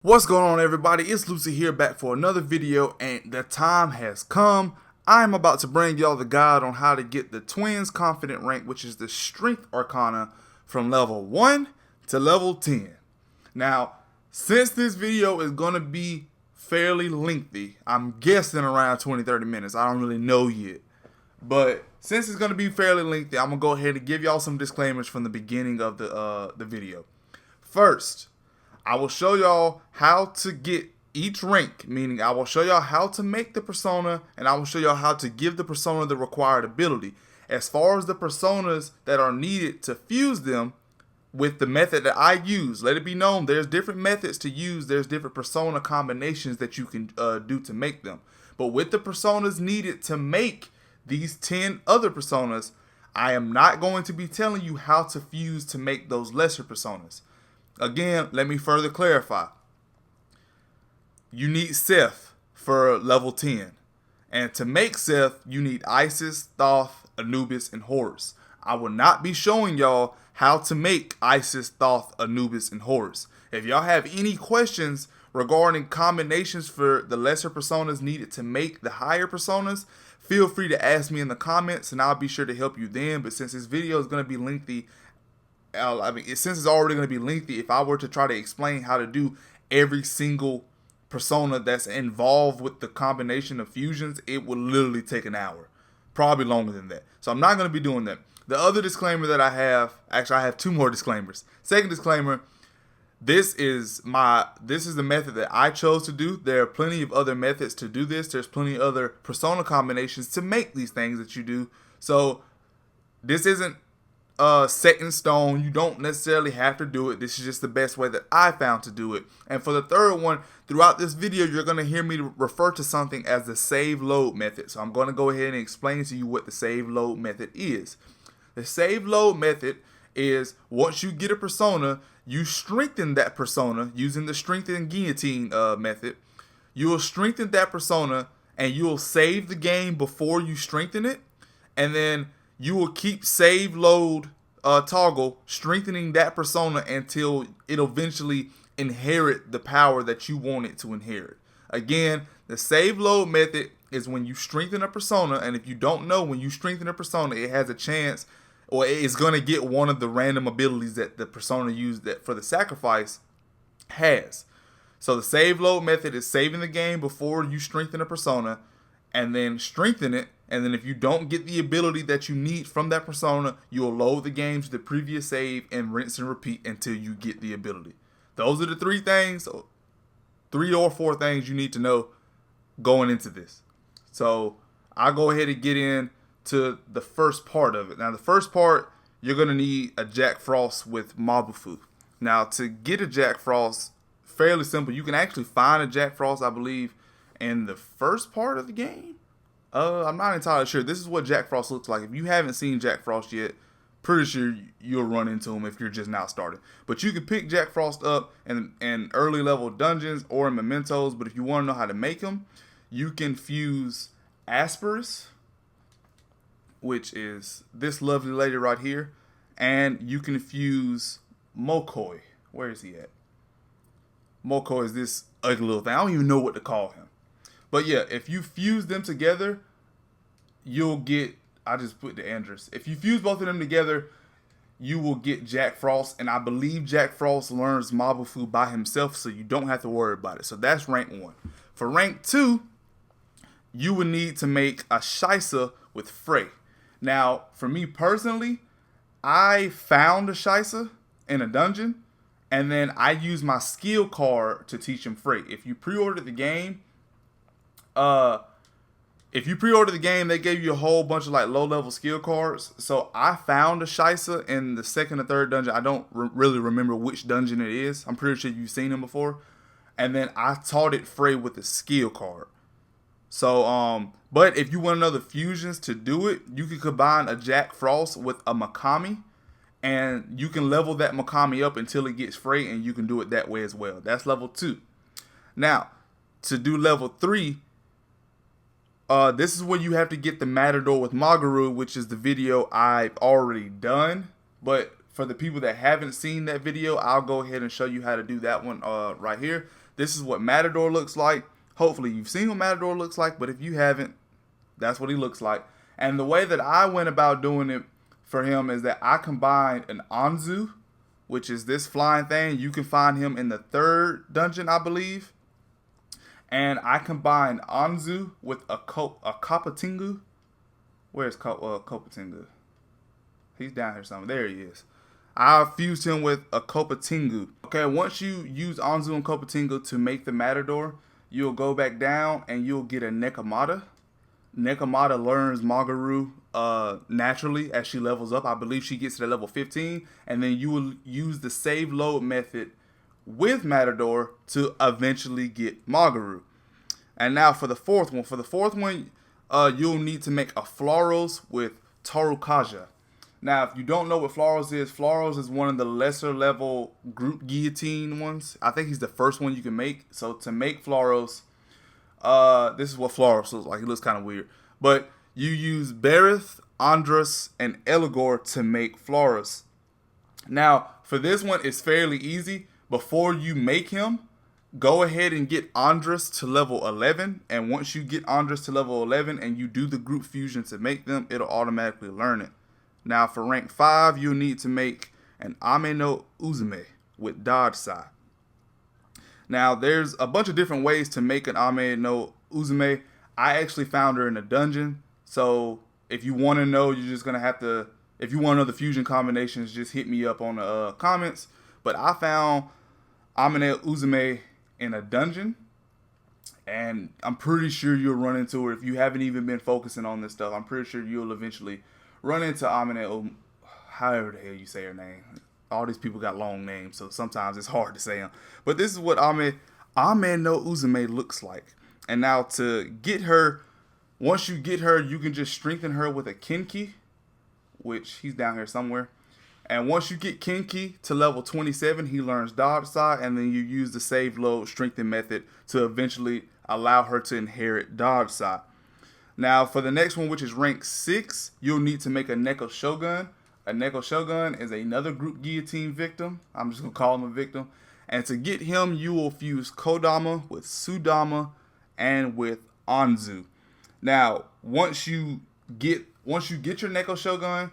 What's going on, everybody? It's Luciid here, back for another video, and the time has come. I'm about to bring y'all the guide on how to get the Twins Confidant rank, which is the Strength Arcana, from level 1 to level 10. Now, since this video is going to be fairly lengthy, I'm guessing around 20-30 minutes. I don't really know yet. But since it's going to be fairly lengthy, I'm going to go ahead and give y'all some disclaimers from the beginning of the video. First, I will show y'all how to get each rank, meaning I will show y'all how to make the persona, and I will show y'all how to give the persona the required ability. As far as the personas that are needed to fuse them with the method that I use, let it be known there's different methods to use, there's different persona combinations that you can do to make them. But with the personas needed to make these 10 other personas, I am not going to be telling you how to fuse to make those lesser personas. Again, let me further clarify. You need Seth for level 10. And to make Seth, you need Isis, Thoth, Anubis, and Horus. I will not be showing y'all how to make Isis, Thoth, Anubis, and Horus. If y'all have any questions regarding combinations for the lesser personas needed to make the higher personas, feel free to ask me in the comments and I'll be sure to help you then. But since this video is going to be lengthy, since it's already going to be lengthy, if I were to try to explain how to do every single persona that's involved with the combination of fusions, it would literally take an hour, probably longer than that. So I'm not going to be doing that. The other disclaimer that I have, actually I have two more disclaimers. Second disclaimer, this is the method that I chose to do. There are plenty of other methods to do this. There's plenty of other persona combinations to make these things that you do. So this isn't set in stone. You don't necessarily have to do it. This is just the best way that I found to do it. And for the third one, throughout this video, you're going to hear me refer to something as the save load method. So I'm going to go ahead and explain to you what the save load method is. The save load method is once you get a persona, you strengthen that persona using the strengthen and guillotine method. You will strengthen that persona and you will save the game before you strengthen it. And then you will keep save load toggle strengthening that persona until it eventually inherit the power that you want it to inherit. Again, the save load method is when you strengthen a persona, and if you don't know, when you strengthen a persona, it has a chance, or it's going to get one of the random abilities that the persona used that for the sacrifice has. So the save load method is saving the game before you strengthen a persona, and then strengthen it. And then if you don't get the ability that you need from that persona, you'll load the game to the previous save and rinse and repeat until you get the ability. Those are the three or four things you need to know going into this. So I'll go ahead and get into the first part of it. Now the first part, you're going to need a Jack Frost with Mabufu. Now to get a Jack Frost, fairly simple. You can actually find a Jack Frost, I believe, in the first part of the game. I'm not entirely sure. This is what Jack Frost looks like. If you haven't seen Jack Frost yet, pretty sure you'll run into him if you're just now starting. But you can pick Jack Frost up in early level dungeons or in mementos. But if you want to know how to make him, you can fuse Asperus, which is this lovely lady right here, and you can fuse Mokoi. Where is he at? Mokoi is this ugly little thing. I don't even know what to call him. But yeah, if you fuse them together, you'll get, I just put the Andrus. If you fuse both of them together, you will get Jack Frost. And I believe Jack Frost learns Mabufu by himself, so you don't have to worry about it. So that's rank 1. For rank 2, you would need to make a Shisa with Frey. Now, for me personally, I found a Shisa in a dungeon, and then I used my skill card to teach him Frey. If you pre-ordered the game, they gave you a whole bunch of like low-level skill cards. So I found a Shisa in the second or third dungeon. I don't really remember which dungeon it is. I'm pretty sure you've seen him before. And then I taught it Frey with a skill card. So, but if you want to know the fusions to do it, you can combine a Jack Frost with a Makami. And you can level that Makami up until it gets Frey, and you can do it that way as well. That's level 2. Now, to do level 3, this is where you have to get the Matador with Magaru, which is the video I've already done. But for the people that haven't seen that video, I'll go ahead and show you how to do that one right here. this is what Matador looks like. Hopefully you've seen what Matador looks like, but if you haven't, that's what he looks like. And the way that I went about doing it for him is that I combined an Anzu, which is this flying thing. You can find him in the 3rd dungeon, I believe. And I combined Anzu with a Kapatingu. Where's Kapatingu? He's down here somewhere. There he is. I fused him with a Kapatingu. Okay, once you use Anzu and Kapatingu to make the Matador, you'll go back down and you'll get a Nekomata. Nekomata learns Magaru naturally as she levels up. I believe she gets to the level 15. And then you will use the save load method with Matador to eventually get Magaru. And now for the 4th one. For the 4th one, you'll need to make a Flauros with Torukaja. Now, if you don't know what Flauros is one of the lesser level group guillotine ones. I think he's the first one you can make. So to make Flauros, this is what Flauros looks like. He looks kind of weird. But you use Berith, Andras, and Eligor to make Flauros. Now, for this one, it's fairly easy. Before you make him, go ahead and get Andras to level 11. And once you get Andras to level 11 and you do the group fusion to make them, it'll automatically learn it. Now, for rank 5, you'll need to make an Ame-no-Uzume with Dodge Sai. Now, there's a bunch of different ways to make an Ame-no-Uzume. I actually found her in a dungeon. So, if you want to know, you're just going to have to, if you want to know the fusion combinations, just hit me up on the comments. But I found Ame-no-Uzume in a dungeon. And I'm pretty sure you'll run into her. If you haven't even been focusing on this stuff, I'm pretty sure you'll eventually run into Ame-no-Uzume, however the hell you say her name. All these people got long names, so sometimes it's hard to say them. But this is what Ame-no-Uzume looks like. And now to get her, once you get her, you can just strengthen her with a Kenki, which he's down here somewhere. And once you get Kenki to level 27, he learns Dodge Sai, and then you use the save load strengthen method to eventually allow her to inherit Dodge Sai. Now, for the next one, which is rank 6, you'll need to make a Neko Shogun. A Neko Shogun is another group guillotine victim. I'm just going to call him a victim. And to get him, you will fuse Kodama with Sudama and with Anzu. Now, once you get your Neko Shogun,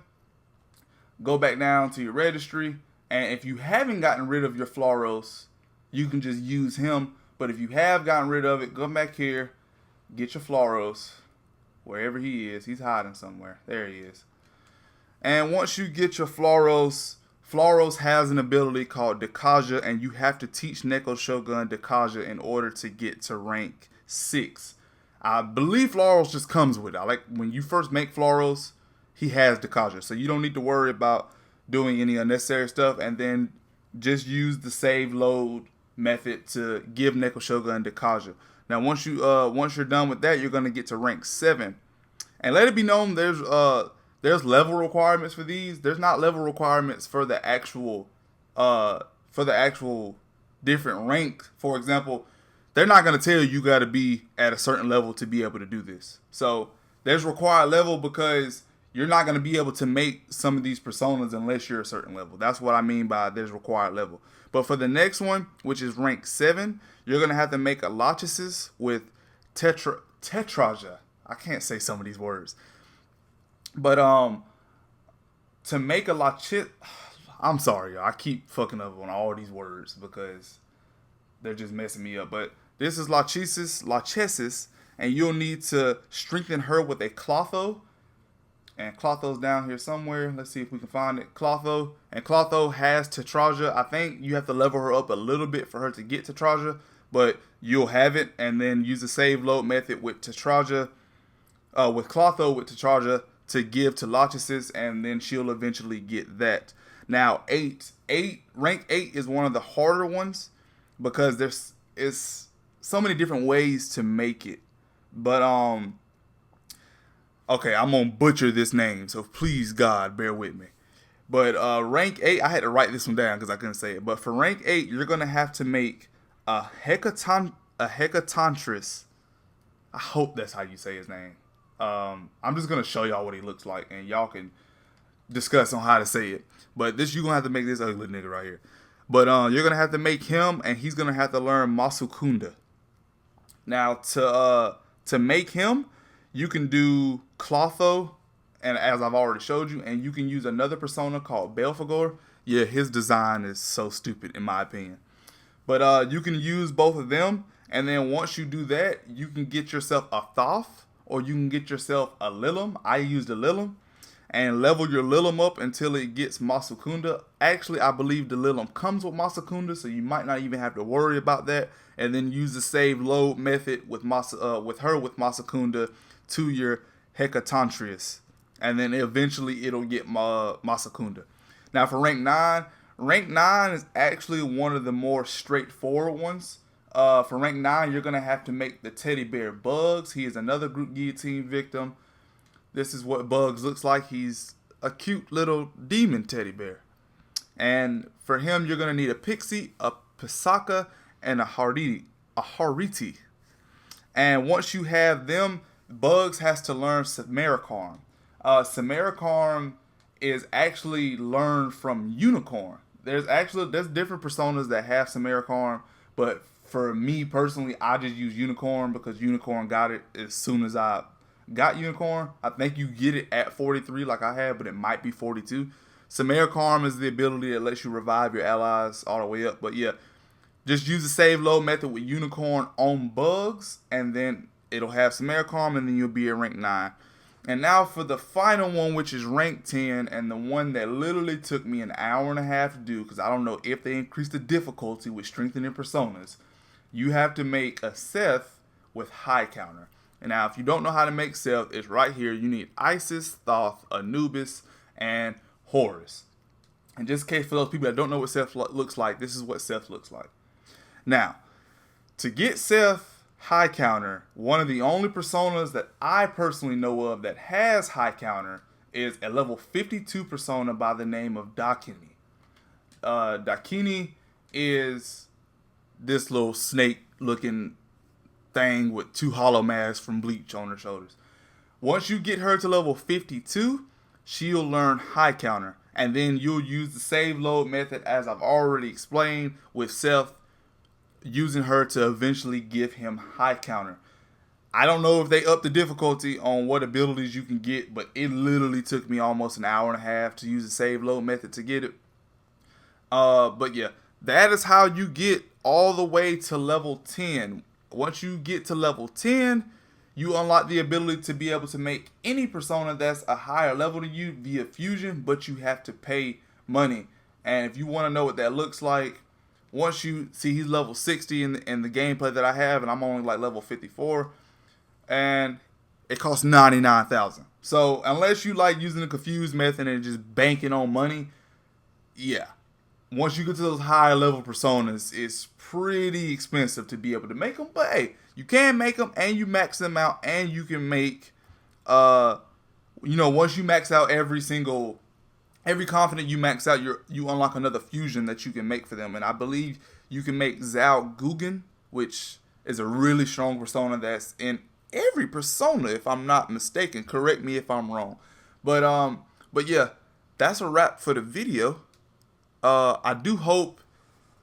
go back down to your registry. And if you haven't gotten rid of your Flauros, you can just use him. But if you have gotten rid of it, go back here, get your Flauros. Wherever he is, he's hiding somewhere. There he is. And once you get your Flauros, Flauros has an ability called Dekaja, and you have to teach Neko Shogun Dekaja in order to get to rank 6. I believe Flauros just comes with it. Like when you first make Flauros, he has Dekaja, so you don't need to worry about doing any unnecessary stuff. And then just use the save load method to give Neko Shogun Dekaja. Now, once you're done with that, you're gonna get to rank 7, and let it be known there's level requirements for these. There's not level requirements for the actual different rank. For example, they're not gonna tell you gotta be at a certain level to be able to do this. So there's required level because you're not gonna be able to make some of these personas unless you're a certain level. That's what I mean by there's required level. But for the next one, which is rank 7, you're going to have to make a Lachesis with Tetraja. I can't say some of these words. But to make a Lachesis, I'm sorry, y'all. I keep fucking up on all these words because they're just messing me up. But this is Lachesis, and you'll need to strengthen her with a Clotho. And Clotho's down here somewhere. Let's see if we can find it. Clotho. And Clotho has Tetraja. I think you have to level her up a little bit for her to get Tetraja. But you'll have it. And then use the save load method with Tetraja. With Clotho with Tetraja to give to Lachesis. And then she'll eventually get that. Now, rank 8 is one of the harder ones. Because it's so many different ways to make it. But, okay, I'm going to butcher this name, so please, God, bear with me. But rank 8, I had to write this one down because I couldn't say it. But for rank 8, you're going to have to make a Hecatoncheires. I hope that's how you say his name. I'm just going to show y'all what he looks like, and y'all can discuss on how to say it. But this, you're going to have to make this ugly nigga right here. But you're gonna have to make him, and he's gonna have to learn Masukunda. Now to make him, you can do Clotho, and as I've already showed you, and you can use another persona called Belphegor. Yeah, his design is so stupid in my opinion. But you can use both of them, and then once you do that, you can get yourself a Thoth, or you can get yourself a Lilim. I used a Lilim, and level your Lilim up until it gets Masukunda. Actually, I believe the Lilim comes with Masukunda, so you might not even have to worry about that. And then use the save load method with Masukunda to your Hecatoncheires, and then eventually it'll get Masukunda. Now for rank 9 is actually one of the more straightforward ones. For rank 9, you're gonna have to make the teddy bear Bugs. He is another group guillotine victim. This is what Bugs looks like. He's a cute little demon teddy bear. And for him, you're gonna need a Pixie, a Pisaka, and a Hariti. And once you have them, Bugs has to learn Samarikarm. Samarikarm is actually learned from Unicorn. There's different personas that have Samarikarm, but for me personally, I just use Unicorn because Unicorn got it as soon as I got Unicorn. I think you get it at 43 like I had, but it might be 42. Samarikarm is the ability that lets you revive your allies all the way up. But yeah, just use the save load method with Unicorn on Bugs, and then it'll have Samarikarm, and then you'll be at rank 9. And now for the final one, which is rank 10, and the one that literally took me an hour and a half to do, because I don't know if they increased the difficulty with strengthening personas. You have to make a Seth with high counter. And now if you don't know how to make Seth, it's right here. You need Isis, Thoth, Anubis, and Horus. And just in case for those people that don't know what Seth looks like, this is what Seth looks like. Now, to get Seth high counter, one of the only personas that I personally know of that has high counter is a level 52 persona by the name of Dakini. Dakini is this little snake looking thing with 2 hollow masks from Bleach on her shoulders. Once you get her to level 52, she'll learn high counter, and then you'll use the save load method as I've already explained with Seth, using her to eventually give him high counter. I don't know if they up the difficulty on what abilities you can get, but it literally took me almost an hour and a half to use the save load method to get it. But yeah, that is how you get all the way to level 10. Once you get to level 10, you unlock the ability to be able to make any persona that's a higher level than you via fusion, but you have to pay money. And if you want to know what that looks like, once you see he's level 60 in the gameplay that I have, and I'm only like level 54, and it costs 99,000. So unless you like using the confused method and just banking on money, yeah. Once you get to those higher level personas, it's pretty expensive to be able to make them. But hey, you can make them, and you max them out, and you can make, once you max out every Confidant you max out, you unlock another fusion that you can make for them. And I believe you can make Zhao Guggen, which is a really strong persona that's in every persona, if I'm not mistaken. Correct me if I'm wrong. But yeah, that's a wrap for the video. I do hope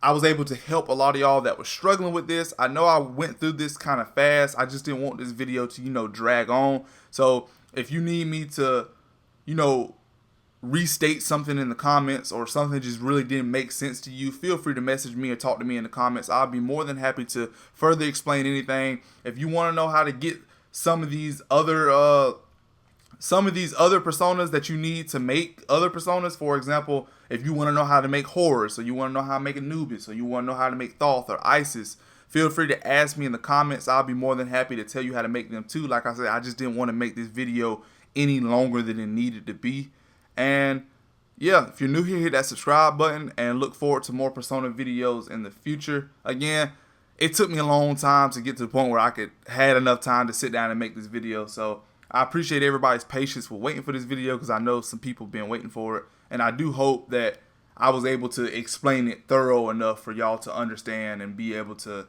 I was able to help a lot of y'all that were struggling with this. I know I went through this kind of fast. I just didn't want this video to, drag on. So if you need me to, restate something in the comments, or something just really didn't make sense to you, feel free to message me or talk to me in the comments. I'll be more than happy to further explain anything. If you want to know how to get some of these other personas that you need to make other personas, for example, if you want to know how to make Horus, or you want to know how to make Anubis, or you want to know how to make Thoth or Isis, feel free to ask me in the comments. I'll be more than happy to tell you how to make them too. Like I said, I just didn't want to make this video any longer than it needed to be. And yeah, if you're new here, hit that subscribe button, and look forward to more Persona videos in the future. Again, it took me a long time to get to the point where I had enough time to sit down and make this video. So I appreciate everybody's patience with waiting for this video, because I know some people have been waiting for it. And I do hope that I was able to explain it thorough enough for y'all to understand and be able to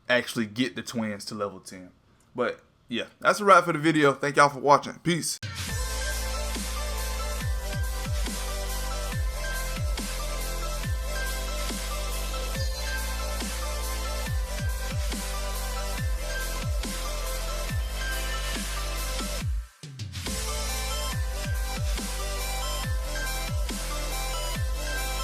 actually get the twins to level 10. But yeah, that's a wrap for the video. Thank y'all for watching. Peace.